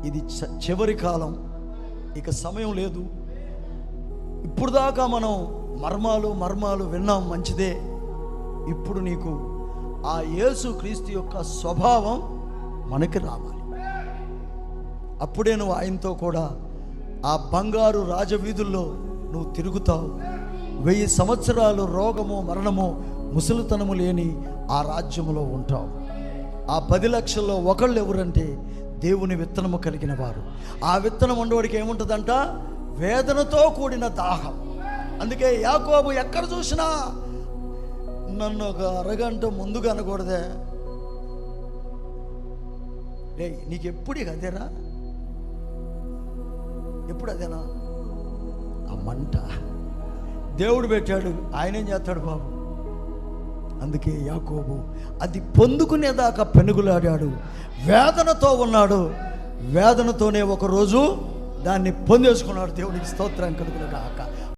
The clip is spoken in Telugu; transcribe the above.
ఇది చివరి కాలం, ఇక సమయం లేదు. ఇప్పుడు దాకా మనం మర్మాలు విన్నాం, మంచిదే. ఇప్పుడు నీకు ఆ యేసు క్రీస్తు యొక్క స్వభావం మనకి రావాలి. అప్పుడే నువ్వు ఆయనతో కూడా ఆ బంగారు రాజవీధుల్లో నువ్వు తిరుగుతావు. 1000 సంవత్సరాలు రోగము మరణము ముసలితనము లేని ఆ రాజ్యములో ఉంటావు. ఆ 10 లక్షల్లో ఒకళ్ళు ఎవరంటే దేవుని విత్తనము కలిగిన వారు. ఆ విత్తనం ఉండేవాడికి ఏముంటుందంట? వేదనతో కూడిన దాహం. అందుకే యాకోబు ఎక్కడ చూసినా నన్ను ఒక అరగంట ముందుగా అనకూడదే, రే నీకు ఎప్పుడు ఇక అదేనా, ఎప్పుడు అదేనా? ఆ మంట దేవుడు పెట్టాడు, ఆయన ఏం చేస్తాడు బాబు? అందుకే యాకోబు అది పొందుకునేదాకా పెనుగులాడాడు, వేదనతో ఉన్నాడు. వేదనతోనే ఒకరోజు దాన్ని పొందేసుకున్నాడు. దేవునికి స్తోత్రం కలుగును గాక.